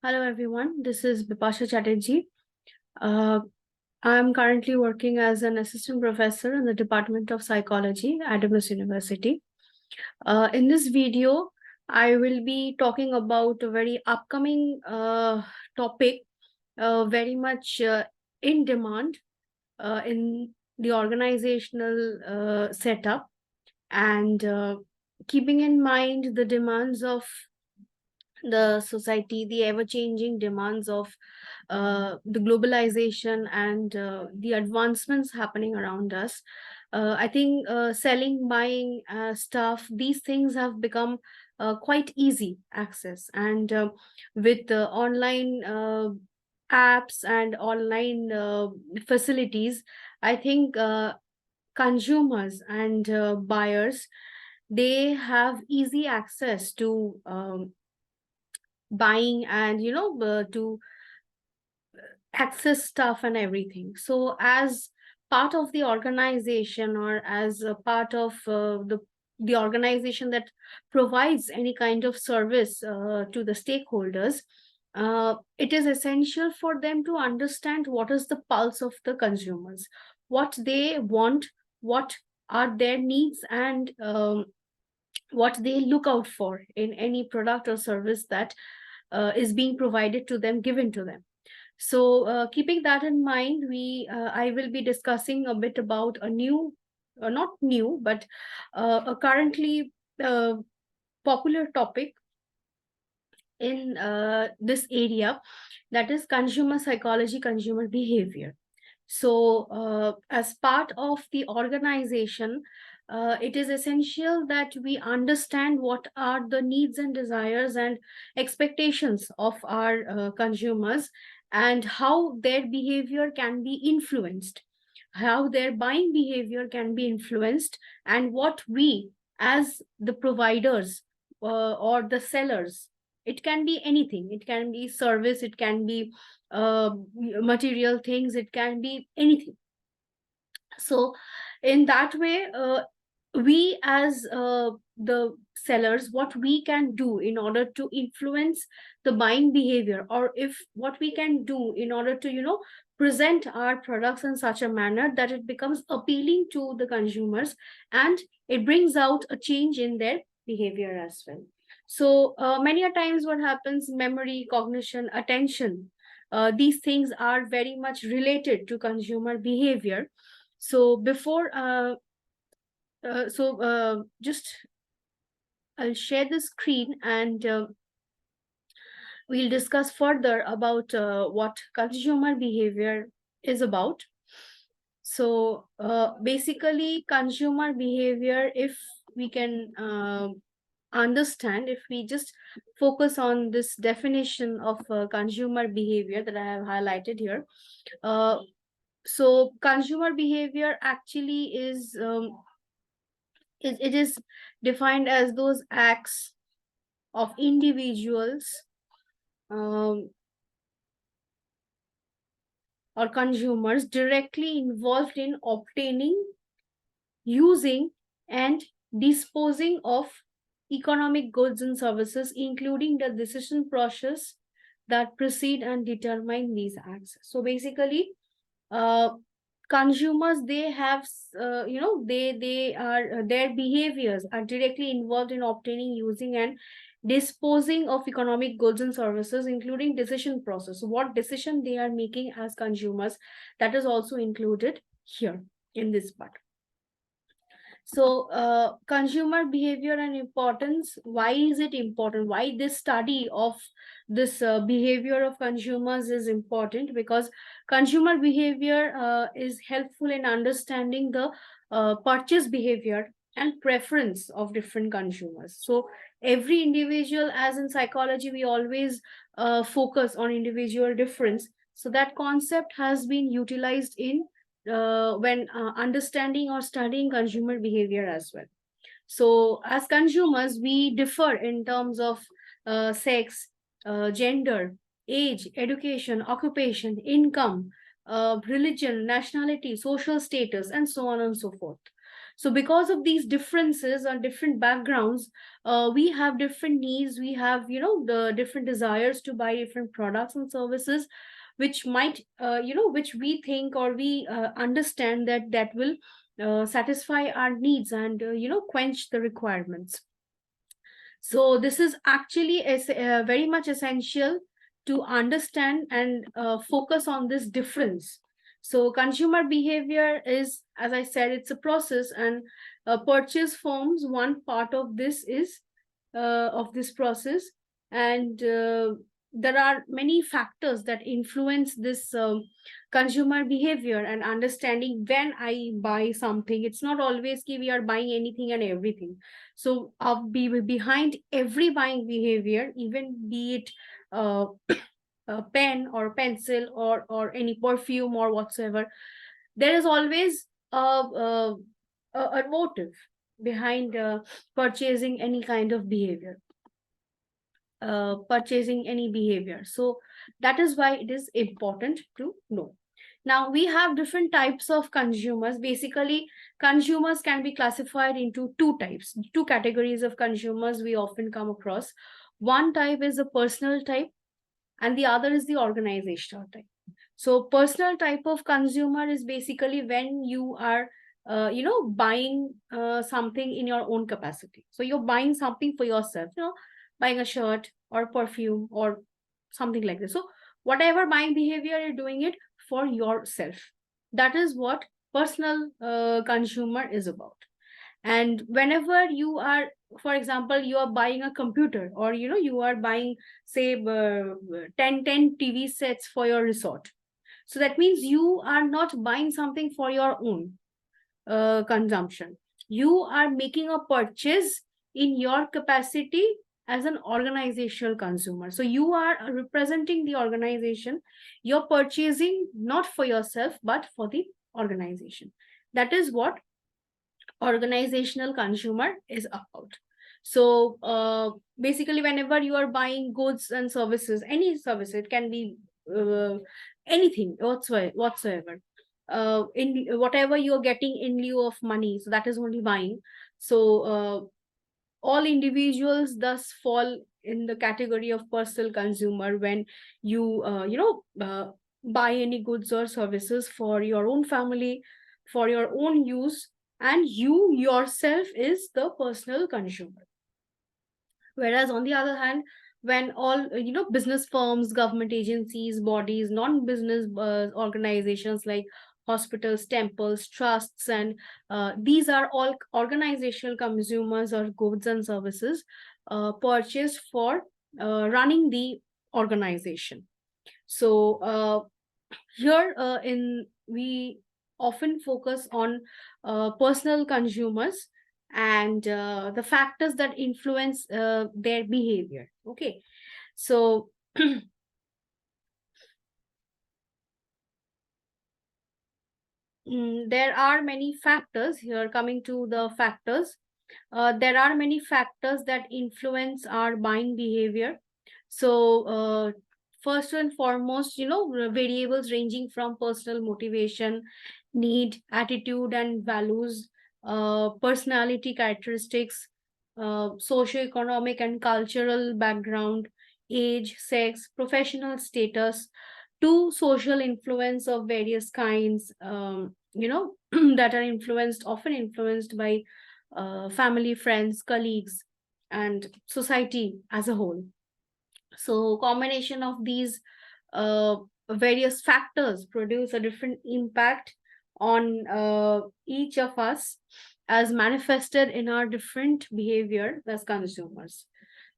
Hello everyone, this is Bipasha Chatterjee. Uh, I'm currently working as an assistant professor in the Department of Psychology at Adamas University. In this video, I will be talking about a very upcoming topic, very much in demand in the organizational setup, and keeping in mind the demands of the society, the ever-changing demands of the globalization and the advancements happening around us. I think selling, buying stuff, these things have become quite easy access. And with online apps and online facilities, I think consumers and buyers, they have easy access to buying and to access stuff and everything. So as part of the organization, or as a part of the organization that provides any kind of service to the stakeholders, it is essential for them to understand what is the pulse of the consumers, what they want, what are their needs, and what they look out for in any product or service that is being provided to them, given to them. So keeping that in mind, I will be discussing a bit about a new, not new, but a currently popular topic in this area, that is consumer psychology, consumer behavior. So as part of the organization, it is essential that we understand what are the needs and desires and expectations of our consumers, and how their behavior can be influenced, how their buying behavior can be influenced, and what we as the providers or the sellers, it can be anything, it can be service, it can be material things, it can be anything. So in that way, we as the sellers, what we can do in order to influence the buying behavior, or if what we can do in order to present our products in such a manner that it becomes appealing to the consumers, and it brings out a change in their behavior as well. So many a times what happens, memory, cognition, attention, these things are very much related to consumer behavior. So before just I'll share the screen, and we'll discuss further about what consumer behavior is about. So basically, consumer behavior, if we can understand, if we just focus on this definition of consumer behavior that I have highlighted here. So consumer behavior actually is it is defined as those acts of individuals or consumers directly involved in obtaining, using, and disposing of economic goods and services, including the decision process that precede and determine these acts. So basically, consumers, they have they are their behaviors are directly involved in obtaining, using, and disposing of economic goods and services, including decision process. So what decision they are making as consumers, that is also included here in this part. So consumer behavior and importance, why is it important, why this study of this behavior of consumers is important? Because consumer behavior is helpful in understanding the purchase behavior and preference of different consumers. So every individual, as in psychology we always focus on individual difference, so that concept has been utilized in when understanding or studying consumer behavior as well. So as consumers, we differ in terms of sex, gender, age, education, occupation, income, religion, nationality, social status, and so on and so forth. So because of these differences or different backgrounds, we have different needs, we have, the different desires to buy different products and services, which might, which we think, or we understand that that will satisfy our needs and, quench the requirements. So this is actually very much essential to understand and focus on this difference. So consumer behavior is, as I said, it's a process, and purchase forms one part of this process. And there are many factors that influence this consumer behavior and understanding. When I buy something, it's not always that we are buying anything and everything. So behind every buying behavior, even be it a pen or pencil or any perfume or whatsoever, there is always a motive behind purchasing any kind of behavior, purchasing any behavior. So that is why it is important to know. Now we have different types of consumers. Basically, consumers can be classified into two types, two categories of consumers we often come across. One type is a personal type, and the other is the organizational type. So personal type of consumer is basically when you are buying something in your own capacity. So you're buying something for yourself, buying a shirt or perfume or something like this. So whatever buying behavior, you're doing it for yourself. That is what personal consumer is about. And whenever you are, for example, you are buying a computer, or you are buying, say, 10 TV sets for your resort. So that means you are not buying something for your own consumption. You are making a purchase in your capacity as an organizational consumer. So you are representing the organization. You're purchasing not for yourself, but for the organization. That is what organizational consumer is about. So basically, whenever you are buying goods and services, any service, it can be anything whatsoever, in whatever you're getting in lieu of money, so that is only buying. So all individuals thus fall in the category of personal consumer when you buy any goods or services for your own family, for your own use, and you yourself is the personal consumer. Whereas on the other hand, when all business firms, government agencies, bodies, non-business organizations like hospitals, temples, trusts, and these are all organizational consumers of goods and services purchased for running the organization. So here in we often focus on personal consumers and the factors that influence their behavior. Okay, so there are many factors here. Coming to the factors, there are many factors that influence our buying behavior. So first and foremost, variables ranging from personal motivation, need, attitude and values, personality characteristics, socioeconomic and cultural background, age, sex, professional status, to social influence of various kinds, that are often influenced by family, friends, colleagues, and society as a whole. So combination of these uh, various factors produce a different impact on each of us, as manifested in our different behavior as consumers.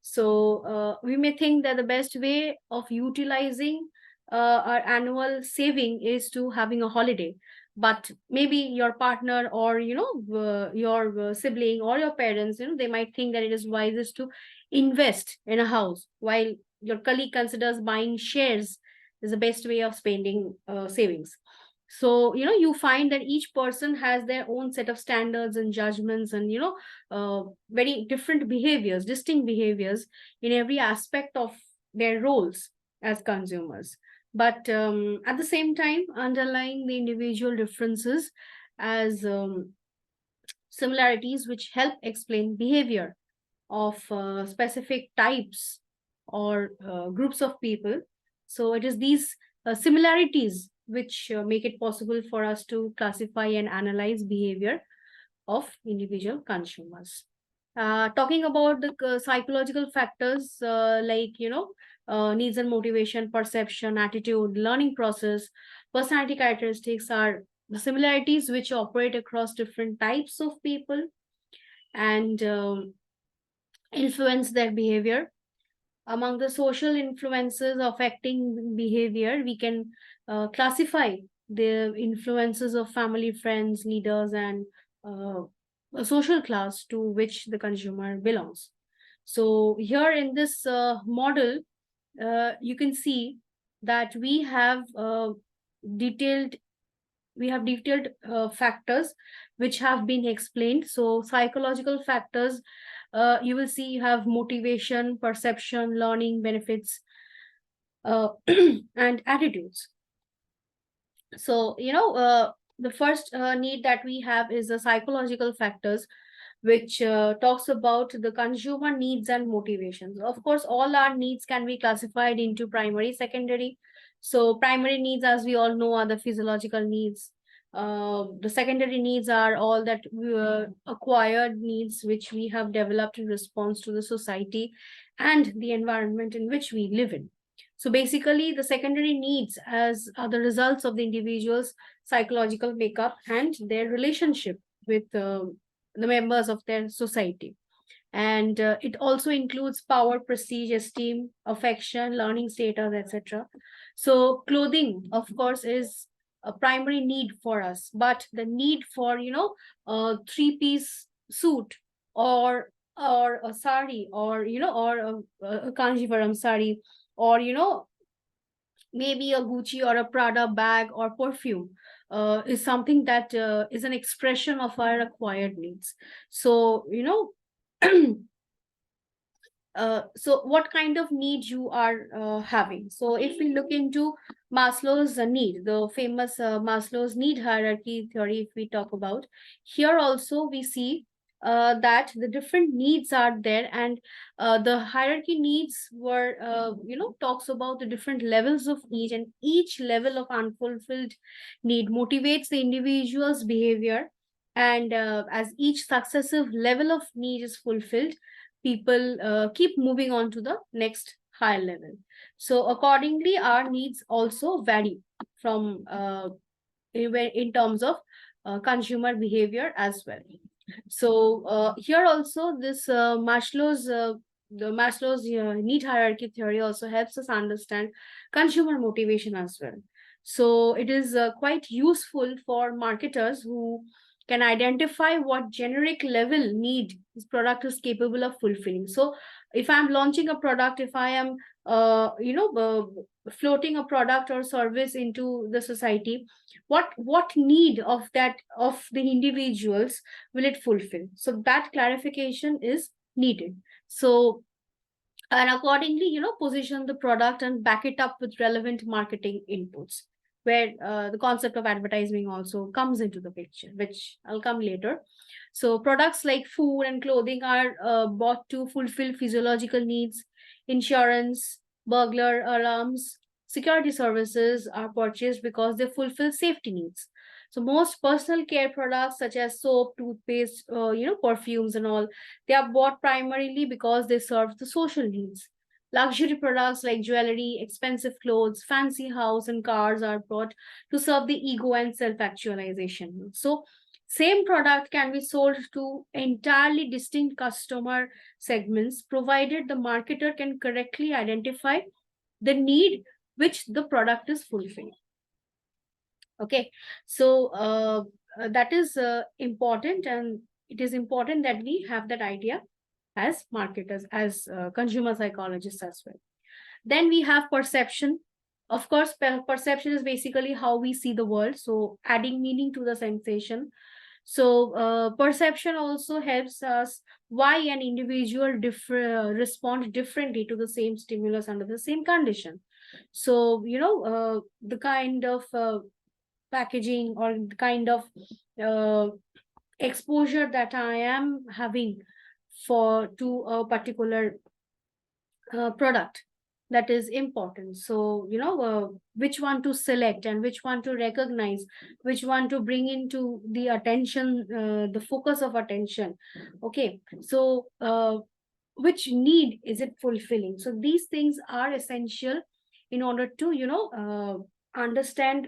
So we may think that the best way of utilizing our annual saving is to having a holiday, but maybe your partner, or your sibling or your parents, they might think that it is wisest to invest in a house, while your colleague considers buying shares is the best way of spending savings. So you find that each person has their own set of standards and judgments, and very different behaviors, distinct behaviors in every aspect of their roles as consumers. But at the same time, underlying the individual differences, as similarities which help explain behavior of specific types or groups of people. So it is these similarities which make it possible for us to classify and analyze behavior of individual consumers. Talking about the psychological factors like, needs and motivation, perception, attitude, learning process, personality characteristics are the similarities which operate across different types of people and influence their behavior. Among the social influences affecting behavior, we can classify the influences of family, friends, leaders, and uh, a social class to which the consumer belongs. So here in this model, you can see that detailed detailed factors which have been explained. So psychological factors, you will see you have motivation, perception, learning, benefits, and attitudes. So, the first need that we have is the psychological factors, which talks about the consumer needs and motivations. Of course, all our needs can be classified into primary, secondary. So, primary needs, as we all know, are the physiological needs. The secondary needs are all that acquired needs which we have developed in response to the society and the environment in which we live in. So basically, the secondary needs as are the results of the individual's psychological makeup and their relationship with the members of their society. And it also includes power, prestige, esteem, affection, learning status, etc. So clothing, of course, is a primary need for us, but the need for, a three-piece suit or a sari, or a kanjivaram sari, or maybe a Gucci or a Prada bag or perfume is something that is an expression of our acquired needs. So, so what kind of need you are having? So if we look into Maslow's need, the famous Maslow's need hierarchy theory, if we talk about, here also we see that the different needs are there, and the hierarchy needs were, talks about the different levels of need, and each level of unfulfilled need motivates the individual's behavior. And as each successive level of need is fulfilled, people keep moving on to the next higher level. So accordingly, our needs also vary from in terms of consumer behavior as well. So here also this Maslow's need hierarchy theory also helps us understand consumer motivation as well. So it is quite useful for marketers who can identify what generic level need this product is capable of fulfilling. So if I'm launching a product, if I am floating a product or service into the society, what need of the individuals will it fulfill? So that clarification is needed. So, and accordingly, position the product and back it up with relevant marketing inputs, where the concept of advertising also comes into the picture, which I'll come later. So products like food and clothing are bought to fulfill physiological needs. Insurance, burglar alarms, security services are purchased because they fulfill safety needs. So most personal care products such as soap, toothpaste, perfumes and all, they are bought primarily because they serve the social needs. Luxury products like jewelry, expensive clothes, fancy house, and cars are bought to serve the ego and self-actualization. So same product can be sold to entirely distinct customer segments, provided the marketer can correctly identify the need which the product is fulfilling. Okay, so that is important, and it is important that we have that idea as marketers, as consumer psychologists as well. Then we have perception. Of course, perception is basically how we see the world, so adding meaning to the sensation. So perception also helps us why an individual respond differently to the same stimulus under the same condition. So the kind of packaging or the kind of uh, exposure that I am having to a particular product, that is important. So which one to select and which one to recognize, which one to bring into the attention, the focus of attention. Okay, so which need is it fulfilling? So these things are essential in order to understand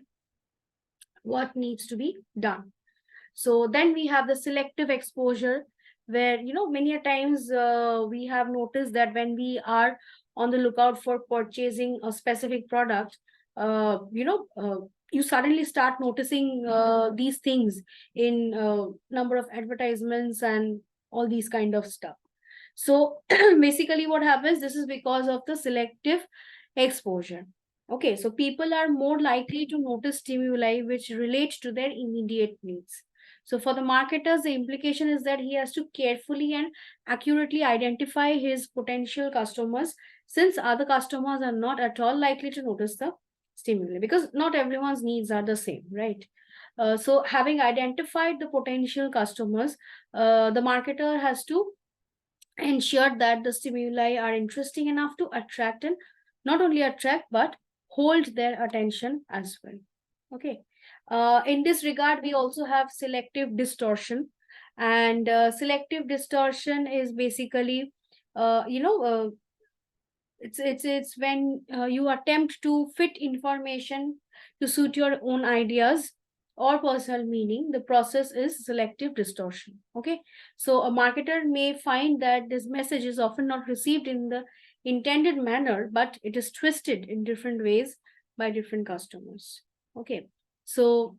what needs to be done. So then we have the selective exposure, where many a times we have noticed that when we are on the lookout for purchasing a specific product, you suddenly start noticing these things in number of advertisements and all these kind of stuff. So basically what happens, this is because of the selective exposure. Okay, so people are more likely to notice stimuli which relate to their immediate needs. So for the marketers, the implication is that he has to carefully and accurately identify his potential customers, since other customers are not at all likely to notice the stimuli, because not everyone's needs are the same, right? So having identified the potential customers, the marketer has to ensure that the stimuli are interesting enough to attract, and not only attract but hold their attention as well. Okay, in this regard we also have selective distortion. And selective distortion is basically it's when you attempt to fit information to suit your own ideas or personal meaning. The process is selective distortion. Okay, so a marketer may find that this message is often not received in the intended manner, but it is twisted in different ways by different customers. Okay, so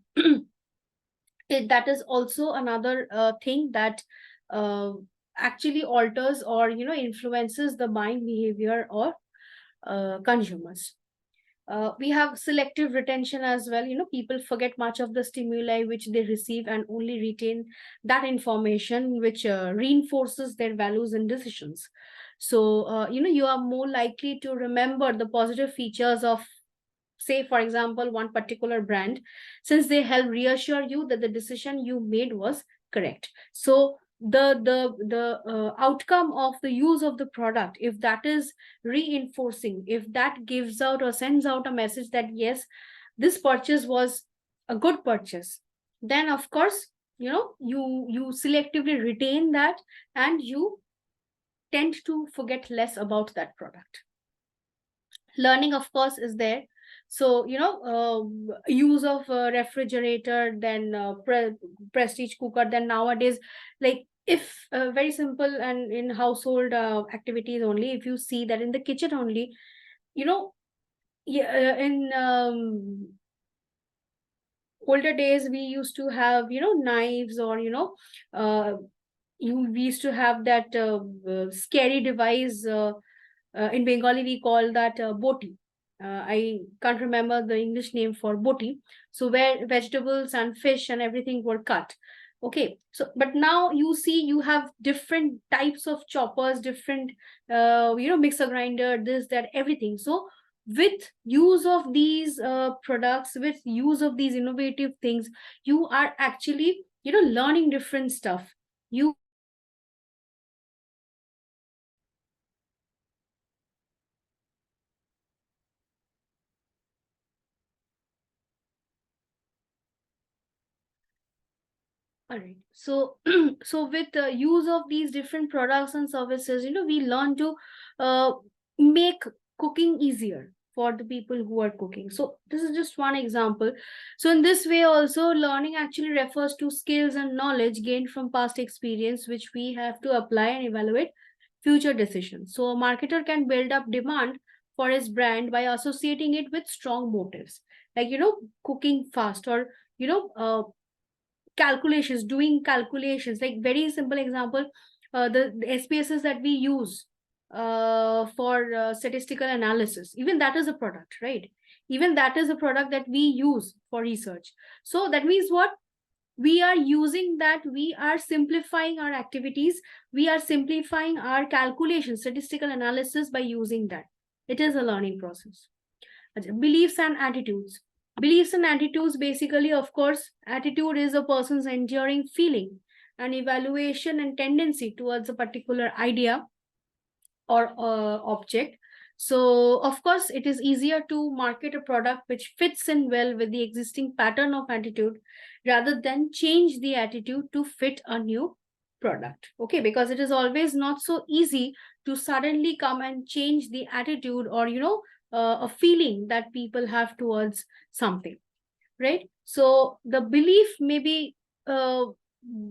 that is also another thing that uh, actually alters or influences the buying behavior or consumers. We have selective retention as well. People forget much of the stimuli which they receive and only retain that information which reinforces their values and decisions. So you are more likely to remember the positive features of, say for example, one particular brand, since they help reassure you that the decision you made was correct. So the outcome of the use of the product, if that is reinforcing, if that gives out or sends out a message that yes, this purchase was a good purchase, then of course you selectively retain that, and you tend to forget less about that product. Learning of course is there. So use of refrigerator, then prestige cooker, then nowadays, like, if very simple and in household activities only, if you see that in the kitchen only, you know yeah, in older days we used to have knives, or we used to have that scary device, in Bengali we call that boti. I can't remember the English name for boti. So where vegetables and fish and everything were cut. Okay, so but now you see you have different types of choppers, different mixer grinder, this, that, everything. So with use of these products, with use of these innovative things, you are actually learning different stuff. You All right. So, so with the use of these different products and services, we learn to uh, make cooking easier for the people who are cooking. So this is just one example. So in this way, also learning actually refers to skills and knowledge gained from past experience, which we have to apply and evaluate future decisions. So a marketer can build up demand for his brand by associating it with strong motives, like cooking fast, or calculations, doing calculations. Like very simple example, the SPSS that we use for statistical analysis, even that is a product, right? Even that is a product that we use for research. So that means what? We are using that, we are simplifying our activities, we are simplifying our calculations, statistical analysis, by using that. It is a learning process. Beliefs and attitudes. Beliefs and attitudes, basically, of course, attitude is a person's enduring feeling an evaluation and tendency towards a particular idea or object. So of course it is easier to market a product which fits in well with the existing pattern of attitude rather than change the attitude to fit a new product. Okay, because it is always not so easy to suddenly come and change the attitude or a feeling that people have towards something, right? So the belief may be uh,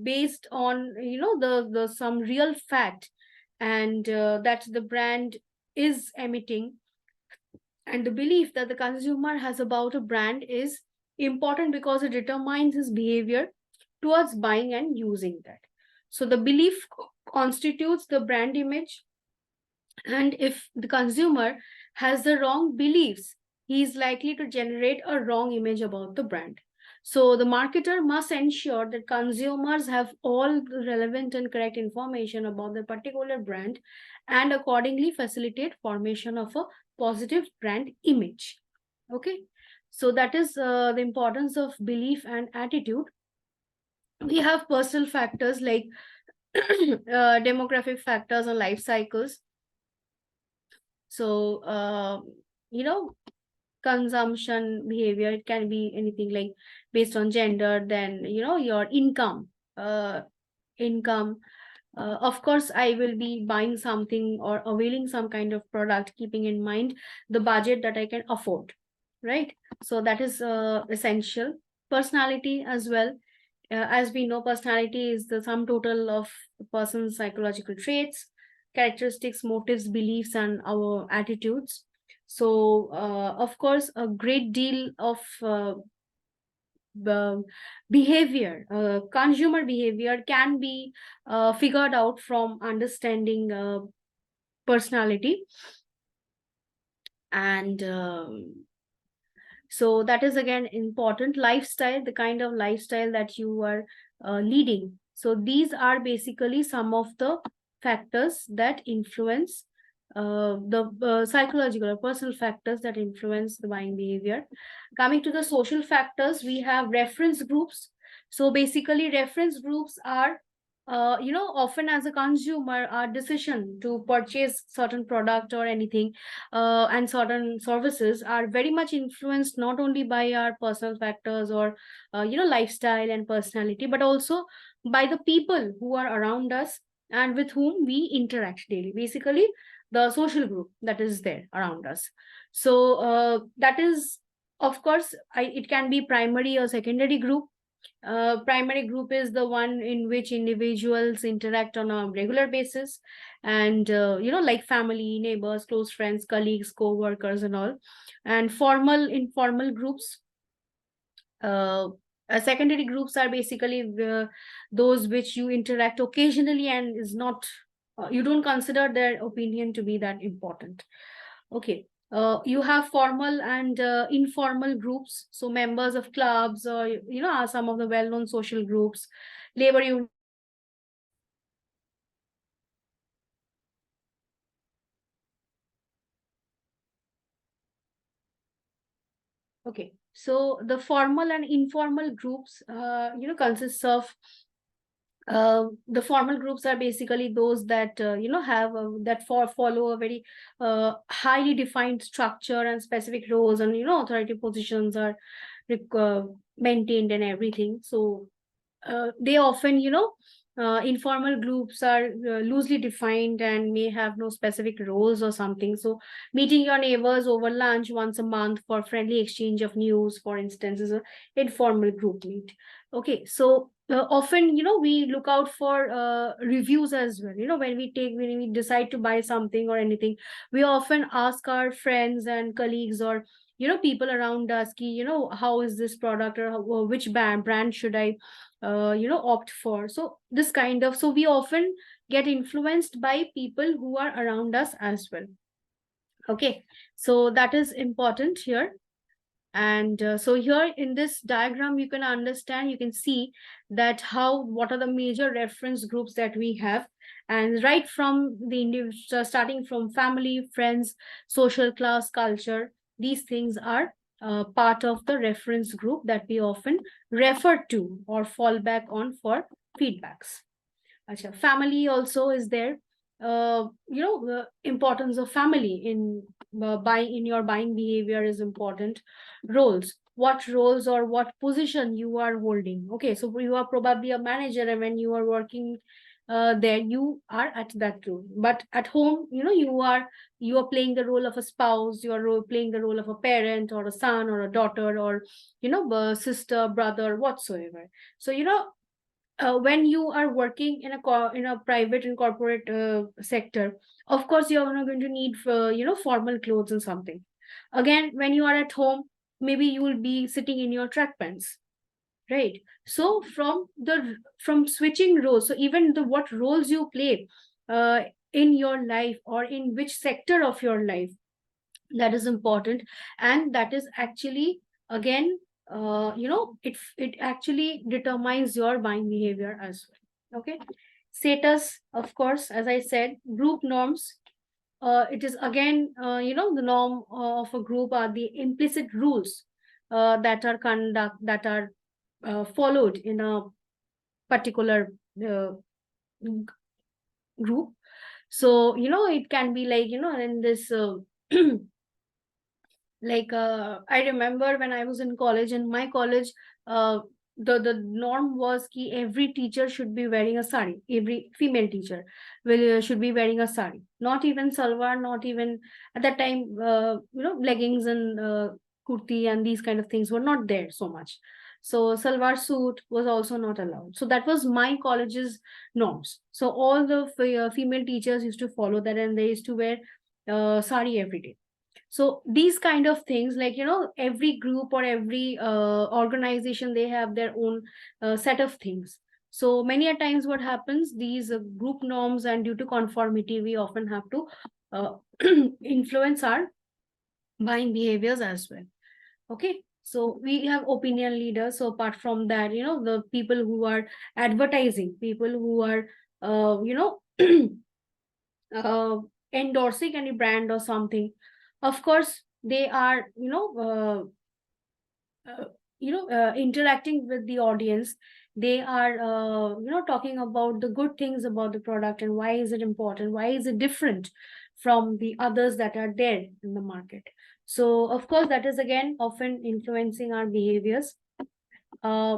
based on the some real fact, and that the brand is emitting, and the belief that the consumer has about a brand is important because it determines his behavior towards buying and using that. So the belief constitutes the brand image, and if the consumer has the wrong beliefs, he is likely to generate a wrong image about the brand. So the marketer must ensure that consumers have all the relevant and correct information about the particular brand and accordingly facilitate formation of a positive brand image. Okay. So that is the importance of belief and attitude. We have personal factors like demographic factors and life cycles. So, consumption behavior, it can be anything like based on gender, then, your income. Of course, I will be buying something or availing some kind of product, keeping in mind the budget that I can afford, right? So that is essential. Personality as well. As we know, personality is the sum total of a person's psychological traits, characteristics, motives, beliefs, and our attitudes. So, of course, a great deal of the behavior, consumer behavior can be figured out from understanding personality. And so that is again important. Lifestyle, the kind of lifestyle that you are leading. So these are basically some of the factors that influence the psychological or personal factors that influence the buying behavior. Coming to the social factors, we have reference groups. So basically reference groups are often as a consumer, our decision to purchase certain product or anything and certain services are very much influenced not only by our personal factors or lifestyle and personality, but also by the people who are around us and with whom we interact daily, basically the social group that is there around us. So that is, of course, it can be primary or secondary group. Primary group is the one in which individuals interact on a regular basis, and like family, neighbors, close friends, colleagues, co-workers, and all. And formal, informal groups. Secondary groups are basically those which you interact occasionally and is not you don't consider their opinion to be that important. Okay. You have formal and informal groups. So members of clubs or are some of the well-known social groups, labor union. Okay, so the formal and informal groups consists of the formal groups are basically those that have that follow a very highly defined structure and specific roles, and authority positions are maintained and everything. So they often informal groups are loosely defined and may have no specific roles or something. So meeting your neighbors over lunch once a month for friendly exchange of news, for instance, is an informal group meet. Okay, so often we look out for reviews as well. When we decide to buy something or anything, we often ask our friends and colleagues or people around us ki, how is this product, or which brand should I opt for. So this kind of, so we often get influenced by people who are around us as well. Okay, so that is important here. And so here in this diagram, you can understand, you can see that what are the major reference groups that we have. And right from the individual, starting from family, friends, social class, culture, these things are part of the reference group that we often refer to or fall back on for feedbacks. Acha, family also is there. The importance of family in in your buying behavior is important. Roles, what roles or what position you are holding. Okay, so you are probably a manager, and when you are working there, you are at that role. But at home, you are playing the role of a spouse, you are playing the role of a parent or a son or a daughter, or a sister, brother, whatsoever. So when you are working in a private and corporate sector, of course you're not going to need formal clothes and something. Again, when you are at home, maybe you will be sitting in your track pants, right? So from switching roles, so even the what roles you play uh, in your life or in which sector of your life, that is important. And that is actually, again, it actually determines your buying behavior as well. Okay, status, of course, as I said, group norms. It is again, the norm of a group are the implicit rules that are followed in a particular uh, group. So it can be like, in this like I remember when I was in college. In my college, uh, the norm was ki every teacher should be wearing a sari. Every female teacher should be wearing a sari, not even salwar, not even at that time, leggings and kurti and these kind of things were not there so much. So salwar suit was also not allowed. So that was my college's norms. So all the female teachers used to follow that, and they used to wear sari every day. So these kind of things, like, every group or every organization, they have their own set of things. So many a times what happens, these group norms, and due to conformity, we often have to uh, influence our buying behaviors as well. Okay, so we have opinion leaders. So apart from that, the people who are advertising, people who are uh, endorsing any brand or something, of course they are interacting with the audience. They are talking about the good things about the product, and why is it important, why is it different from the others that are there in the market. So of course that is again often influencing our behaviors. uh,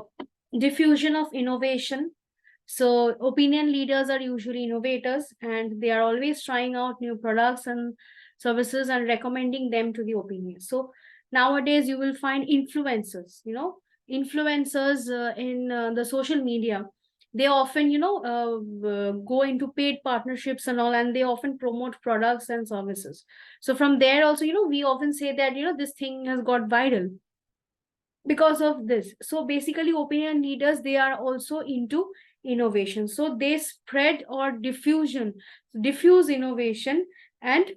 Diffusion of innovation. So opinion leaders are usually innovators, and they are always trying out new products and services and recommending them to the opinion. So nowadays you will find influencers, influencers in the social media. They often, go into paid partnerships and all, and they often promote products and services. So from there also, we often say that, this thing has got viral because of this. So basically opinion leaders, they are also into innovation, so they spread or diffuse innovation. And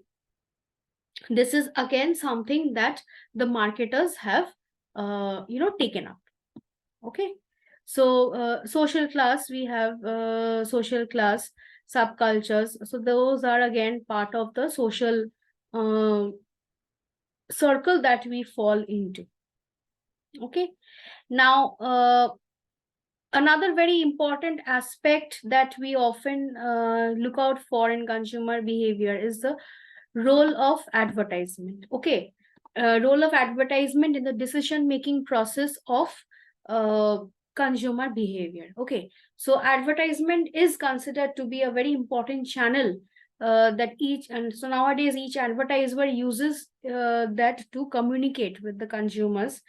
this is again something that the marketers have taken up. Okay, so social class, we have social class subcultures. So those are again part of the social uh, circle that we fall into. Okay, now another very important aspect that we often look out for in consumer behavior is the role of advertisement. Okay, role of advertisement in the decision making process of uh, consumer behavior. Okay, so advertisement is considered to be a very important channel that each and so nowadays each advertiser uses that to communicate with the consumers.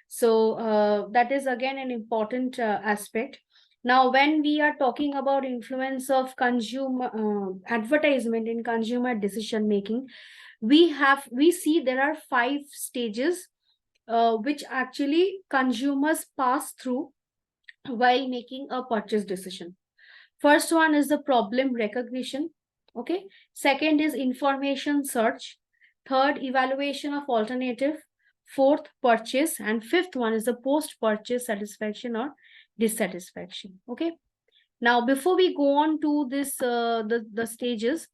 So that is again an important aspect. Now when we are talking about influence of consumer advertisement in consumer decision making, we see there are 5 stages which actually consumers pass through while making a purchase decision. First one is the problem recognition. Okay, second is information search, third evaluation of alternative, fourth purchase, and fifth one is the post purchase satisfaction or dissatisfaction. Okay, now before we go on to this the stages,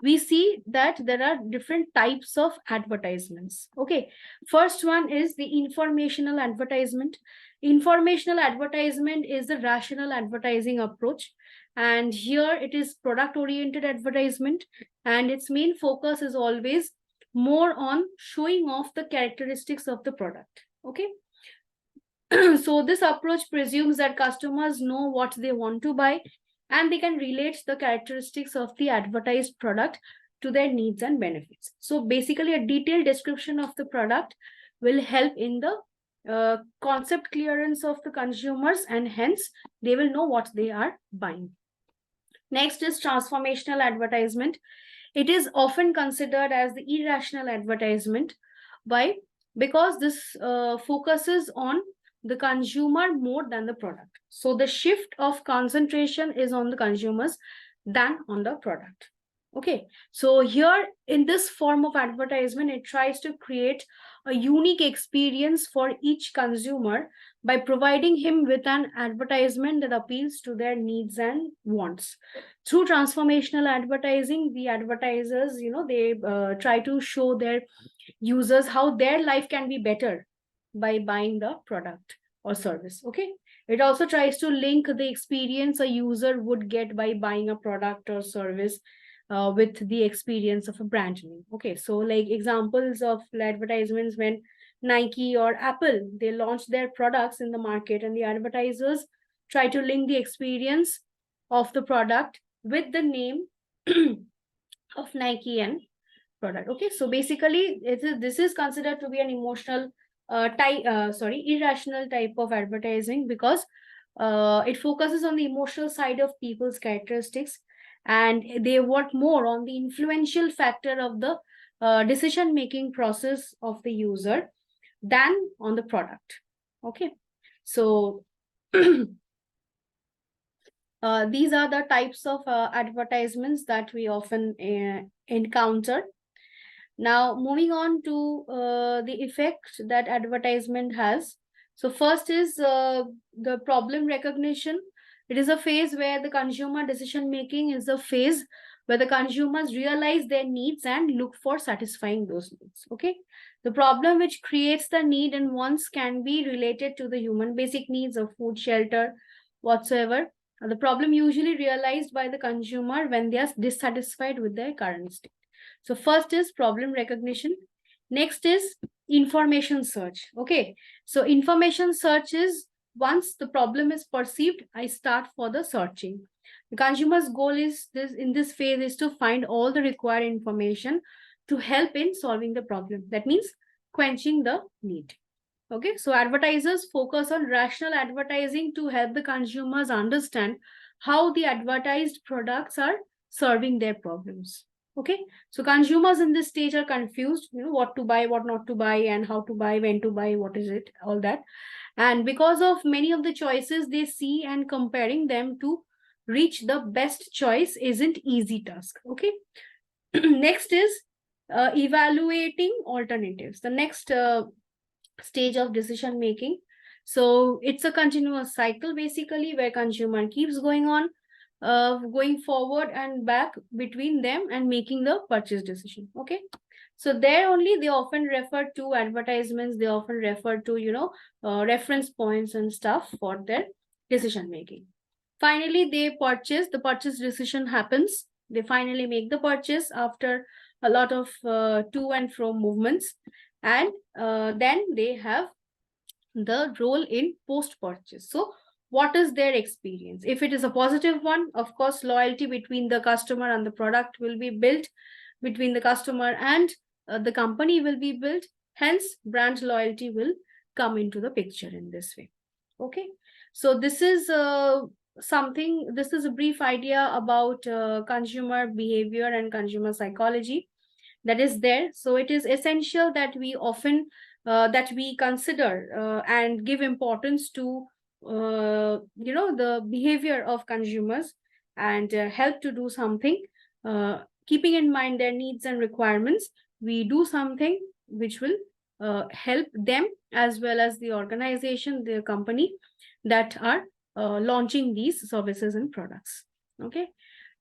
we see that there are different types of advertisements. Okay, first one is the informational advertisement. Informational advertisement is the rational advertising approach, and here it is product oriented advertisement, and its main focus is always more on showing off the characteristics of the product. Okay, so this approach presumes that customers know what they want to buy, and they can relate the characteristics of the advertised product to their needs and benefits. So basically, a detailed description of the product will help in the concept clearance of the consumers, and hence they will know what they are buying. Next is transformational advertisement. It is often considered as the irrational advertisement. Why? Because this focuses on the consumer more than the product. So the shift of concentration is on the consumers than on the product. Okay, so here in this form of advertisement, it tries to create a unique experience for each consumer by providing him with an advertisement that appeals to their needs and wants. Through transformational advertising, the advertisers, they try to show their users how their life can be better by buying the product or service. Okay, it also tries to link the experience a user would get by buying a product or service with the experience of a brand name. Okay, so like examples of advertisements, when Nike or Apple, they launch their products in the market, and the advertisers try to link the experience of the product with the name of Nike and product. Okay, so basically this is considered to be an emotional irrational type of advertising, because it focuses on the emotional side of people's characteristics, and they work more on the influential factor of the decision making process of the user than on the product. Okay, so these are the types of advertisements that we often encounter. Now, moving on to the effect that advertisement has. So first is the problem recognition. It is a phase where the consumer decision making is a phase where the consumers realize their needs and look for satisfying those needs. Okay, the problem which creates the need and wants can be related to the human basic needs of food, shelter, whatsoever. The problem usually realized by the consumer when they are dissatisfied with their current state. So first is problem recognition. Next is information search. Okay, so information search is once the problem is perceived, I start for the searching. The consumer's goal is this in this phase is to find all the required information to help in solving the problem. That means quenching the need. Okay, so advertisers focus on rational advertising to help the consumers understand how the advertised products are serving their problems. Okay, so consumers in this stage are confused, what to buy, what not to buy, and how to buy, when to buy, what is it, all that. And because of many of the choices they see, and comparing them to reach the best choice isn't easy task. Okay, next is evaluating alternatives, the next stage of decision making. So it's a continuous cycle basically, where consumer keeps going on, going forward and back between them and making the purchase decision. Okay, so there only they often refer to advertisements, they often refer to reference points and stuff for their decision making. Finally they purchase, the purchase decision happens, they finally make the purchase after a lot of to and fro movements, and then they have the role in post purchase. So what is their experience? If it is a positive one, of course loyalty between the customer and the product will be built, between the customer and the company will be built, hence brand loyalty will come into the picture in this way. Okay, so this is this is a brief idea about consumer behavior and consumer psychology that is there. So it is essential that we often that we consider and give importance to the behavior of consumers, and help to do something keeping in mind their needs and requirements. We do something which will help them as well as the organization, the company that are launching these services and products. Okay,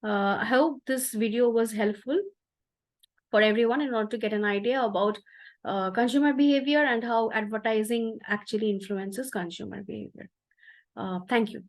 I hope this video was helpful. for everyone in order to get an idea about consumer behavior and how advertising actually influences consumer behavior. Thank you.